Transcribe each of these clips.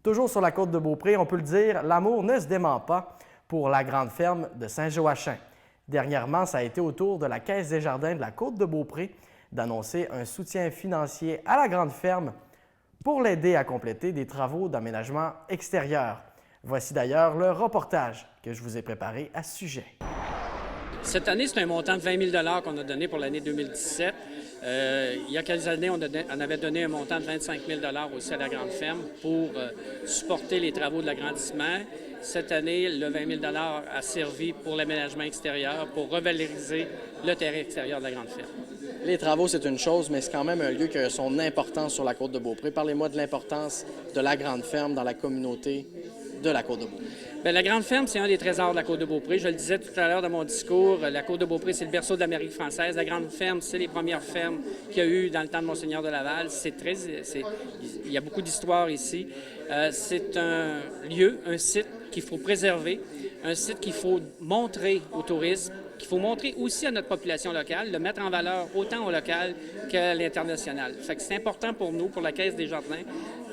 Toujours sur la côte de Beaupré, on peut le dire, l'amour ne se dément pas pour la grande ferme de Saint-Joachim. Dernièrement, ça a été au tour de la Caisse des jardins de la côte de Beaupré d'annoncer un soutien financier à la grande ferme pour l'aider à compléter des travaux d'aménagement extérieur. Voici d'ailleurs le reportage que je vous ai préparé à ce sujet. Cette année, c'est un montant de 20 000 qu'on a donné pour l'année 2017. Il y a quelques années, on avait donné un montant de 25 000 aussi à la grande ferme pour supporter les travaux de l'agrandissement. Cette année, le 20 000 a servi pour l'aménagement extérieur, pour revaloriser le terrain extérieur de la grande ferme. Les travaux, c'est une chose, mais c'est quand même un lieu qui a son importance sur la côte de Beaupré. Parlez-moi de l'importance de la grande ferme dans la communauté de la côte de Beaupré. Bien, la grande ferme, c'est un des trésors de la côte de Beaupré. Je le disais tout à l'heure dans mon discours, la côte de Beaupré, c'est le berceau de l'Amérique française. La grande ferme, c'est les premières fermes qu'il y a eu dans le temps de Monseigneur de Laval. Il y a beaucoup d'histoire ici. C'est un lieu, un site qu'il faut préserver, un site qu'il faut montrer au tourisme, qu'il faut montrer aussi à notre population locale, le mettre en valeur autant au local qu'à l'international. Fait que c'est important pour nous, pour la Caisse des jardins,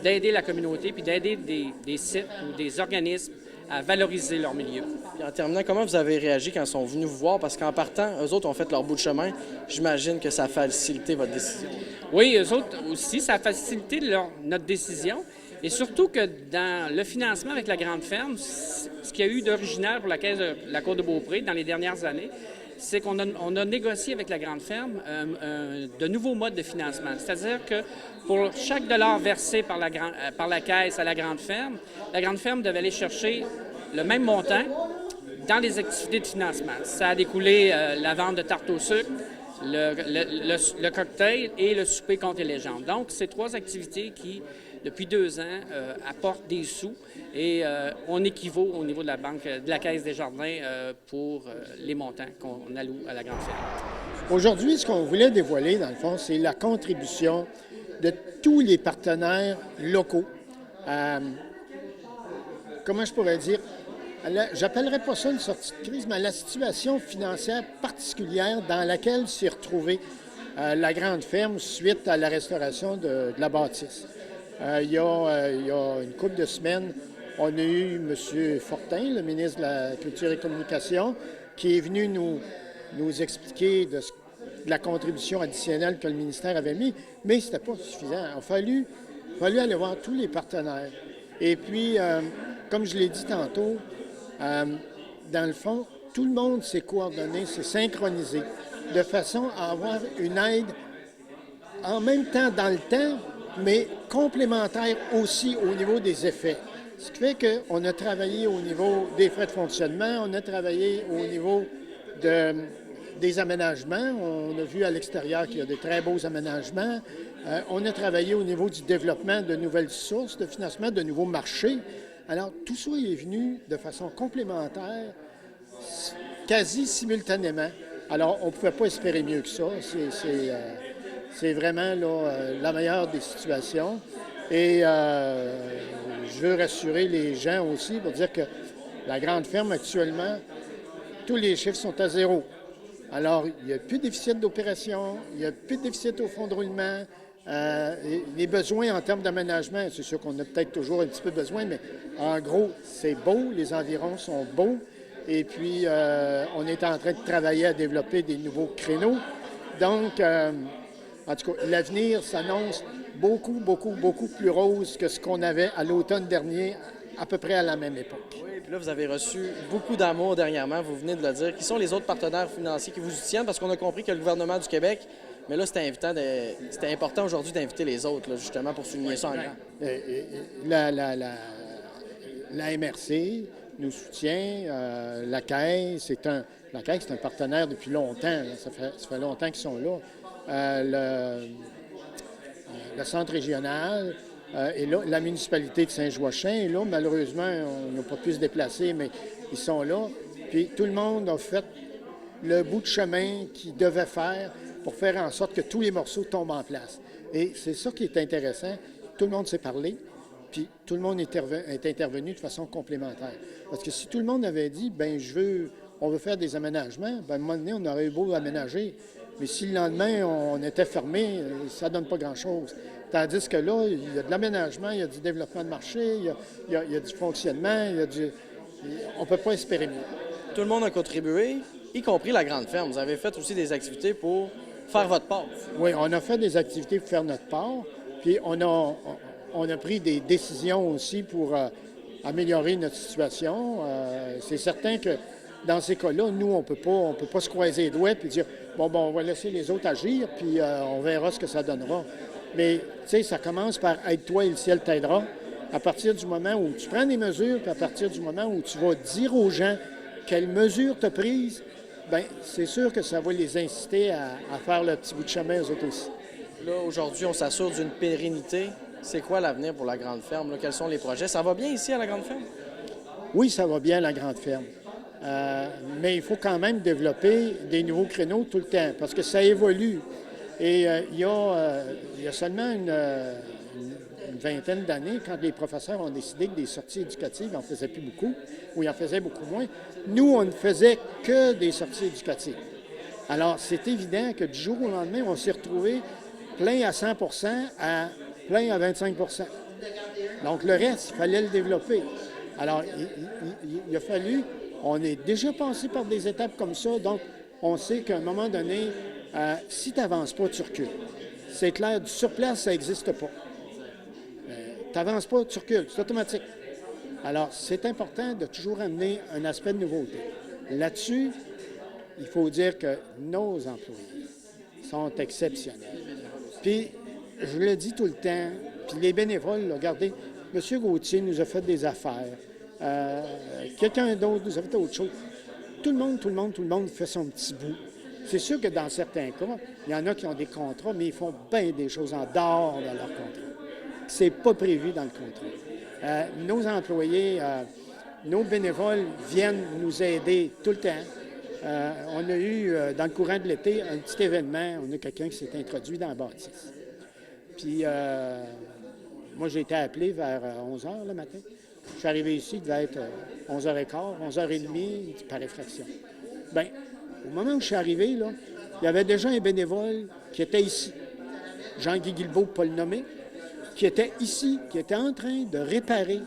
d'aider la communauté puis d'aider des sites ou des organismes à valoriser leur milieu. Puis en terminant, comment vous avez réagi quand ils sont venus vous voir? Parce qu'en partant, eux autres ont fait leur bout de chemin. J'imagine que ça a facilité votre décision. Oui, eux autres aussi, ça a facilité notre décision. Et surtout que dans le financement avec la grande ferme, ce qu'il y a eu d'original pour la Caisse de la Côte de Beaupré dans les dernières années, c'est qu'on a négocié avec la grande ferme de nouveaux modes de financement. C'est-à-dire que pour chaque dollar versé par la Caisse à la grande ferme devait aller chercher le même montant dans les activités de financement. Ça a découlé la vente de tarte au sucre, le cocktail et le souper contes et légendes. Donc, c'est trois activités qui, depuis 2 ans, apportent des sous et on équivaut au niveau de la banque, de la Caisse des jardins pour les montants qu'on alloue à la grande ferme. Aujourd'hui, ce qu'on voulait dévoiler, dans le fond, c'est la contribution de tous les partenaires locaux. Comment je pourrais dire? J'appellerais pas ça une sortie de crise, mais la situation financière particulière dans laquelle s'est retrouvée la grande ferme suite à la restauration de la bâtisse. Il y a une couple de semaines, on a eu M. Fortin, le ministre de la Culture et Communication, qui est venu nous expliquer de la contribution additionnelle que le ministère avait mis, mais ce n'était pas suffisant. Il a fallu aller voir tous les partenaires. Et puis, comme je l'ai dit tantôt, dans le fond, tout le monde s'est coordonné, s'est synchronisé, de façon à avoir une aide en même temps dans le temps, mais complémentaire aussi au niveau des effets. Ce qui fait qu'on a travaillé au niveau des frais de fonctionnement, on a travaillé au niveau des aménagements. On a vu à l'extérieur qu'il y a de très beaux aménagements. On a travaillé au niveau du développement de nouvelles sources de financement, de nouveaux marchés. Alors, tout ça est venu de façon complémentaire, quasi simultanément. Alors, on ne pouvait pas espérer mieux que ça. C'est vraiment là, la meilleure des situations. Et je veux rassurer les gens aussi pour dire que la grande ferme, actuellement, tous les chiffres sont à zéro. Alors, il n'y a plus de déficit d'opération, il n'y a plus de déficit au fonds de roulement. Les besoins en termes d'aménagement, c'est sûr qu'on a peut-être toujours un petit peu besoin, mais en gros, c'est beau, les environs sont beaux. Et puis, on est en train de travailler à développer des nouveaux créneaux. Donc, en tout cas, l'avenir s'annonce beaucoup, beaucoup, beaucoup plus rose que ce qu'on avait à l'automne dernier, à peu près à la même époque. Oui, puis là, vous avez reçu beaucoup d'amour dernièrement, vous venez de le dire. Qui sont les autres partenaires financiers qui vous soutiennent? Parce qu'on a compris que le gouvernement du Québec, mais là, c'était important aujourd'hui d'inviter les autres, là, justement, pour souligner ça en grand. La MRC nous soutient, la Caisse, la Caisse, c'est un partenaire depuis longtemps, là, ça fait longtemps qu'ils sont là. Le centre régional et là, la municipalité de Saint-Joachim est là. Malheureusement, on n'a pas pu se déplacer, mais ils sont là. Puis tout le monde a fait le bout de chemin qu'il devait faire pour faire en sorte que tous les morceaux tombent en place. Et c'est ça qui est intéressant. Tout le monde s'est parlé, puis tout le monde est intervenu de façon complémentaire. Parce que si tout le monde avait dit, bien, on veut faire des aménagements, bien, à un moment donné, on aurait eu beau aménager. Mais si le lendemain, on était fermé, ça ne donne pas grand-chose. Tandis que là, il y a de l'aménagement, il y a du développement de marché, il y a du fonctionnement, on ne peut pas espérer mieux. Tout le monde a contribué, y compris la grande ferme. Vous avez fait aussi des activités pour faire votre part. Oui, on a fait des activités pour faire notre part, puis on a pris des décisions aussi pour améliorer notre situation. C'est certain que dans ces cas-là, nous, on peut pas se croiser les doigts et dire bon, on va laisser les autres agir, puis on verra ce que ça donnera. Mais, tu sais, ça commence par aide-toi et le ciel t'aidera. À partir du moment où tu prends des mesures, puis à partir du moment où tu vas dire aux gens quelles mesures tu as prises, bien, c'est sûr que ça va les inciter à faire le petit bout de chemin aux autres aussi. Là, aujourd'hui, on s'assure d'une pérennité. C'est quoi l'avenir pour la grande ferme? Là? Quels sont les projets? Ça va bien ici à la grande ferme? Oui, ça va bien, la grande ferme. Mais il faut quand même développer des nouveaux créneaux tout le temps, parce que ça évolue. Et il y a seulement une vingtaine d'années, quand les professeurs ont décidé que des sorties éducatives, ils n'en faisaient plus beaucoup, ou ils en faisaient beaucoup moins, nous, on ne faisait que des sorties éducatives. Alors, c'est évident que du jour au lendemain, on s'est retrouvé plein à 100 à plein à 25 Donc, le reste, il fallait le développer. Alors, il a fallu, on est déjà passé par des étapes comme ça, donc on sait qu'à un moment donné, si tu n'avances pas, tu recules. C'est clair, du surplace, ça n'existe pas. Tu n'avances pas, tu recules, c'est automatique. Alors, c'est important de toujours amener un aspect de nouveauté. Là-dessus, il faut dire que nos employés sont exceptionnels. Puis, je le dis tout le temps, puis les bénévoles, là, regardez, M. Gauthier nous a fait des affaires. Quelqu'un d'autre nous a fait autre chose. Tout le monde fait son petit bout. C'est sûr que dans certains cas, il y en a qui ont des contrats, mais ils font bien des choses en dehors de leur contrat. C'est pas prévu dans le contrat. Nos employés, nos bénévoles viennent nous aider tout le temps. On a eu, dans le courant de l'été, un petit événement. On a quelqu'un qui s'est introduit dans la bâtisse. Puis, moi, j'ai été appelé vers 11 h le matin. Je suis arrivé ici, il devait être 11h15, 11h30 par effraction. Bien, au moment où je suis arrivé, là, il y avait déjà un bénévole qui était ici. Jean-Guy Guilbeault, pas le nommer, qui était ici, qui était en train de réparer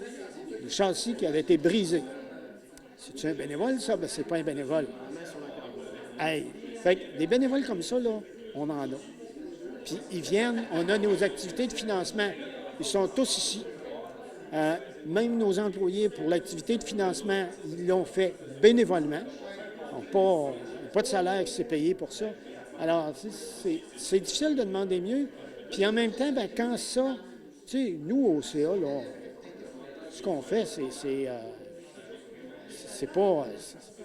le châssis qui avait été brisé. C'est-tu un bénévole, ça? Bien, c'est pas un bénévole. Hey! Fait que des bénévoles comme ça, là, on en a. Puis ils viennent, on a nos activités de financement. Ils sont tous ici. Même nos employés, pour l'activité de financement, ils l'ont fait bénévolement. Ils n'ont pas de salaire qui s'est payé pour ça. Alors, c'est difficile de demander mieux. Puis en même temps, bien, quand ça, tu sais, nous, au CA, là, ce qu'on fait,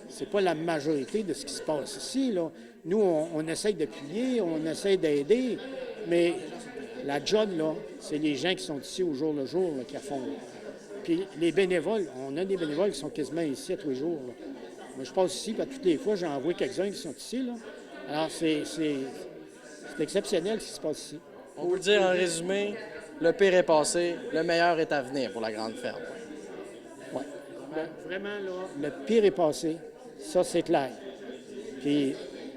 c'est pas la majorité de ce qui se passe ici, là. Nous, on essaie d'appuyer, on essaie d'aider, mais la job, là, c'est les gens qui sont ici au jour le jour, là, qui la font. Puis les bénévoles, on a des bénévoles qui sont quasiment ici à tous les jours, là. Moi, je passe ici, puis toutes les fois, j'en vois quelques-uns qui sont ici, là. Alors, c'est exceptionnel ce qui se passe ici. On peut dire en résumé, le pire est passé, le meilleur est à venir pour la grande ferme. Oui. Vraiment, là, le pire est passé, ça, c'est clair. Puis,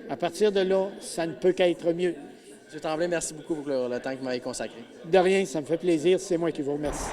à partir de là, ça ne peut qu'être mieux. M. Tremblay, merci beaucoup pour le temps que vous m'avez consacré. De rien, ça me fait plaisir, c'est moi qui vous remercie.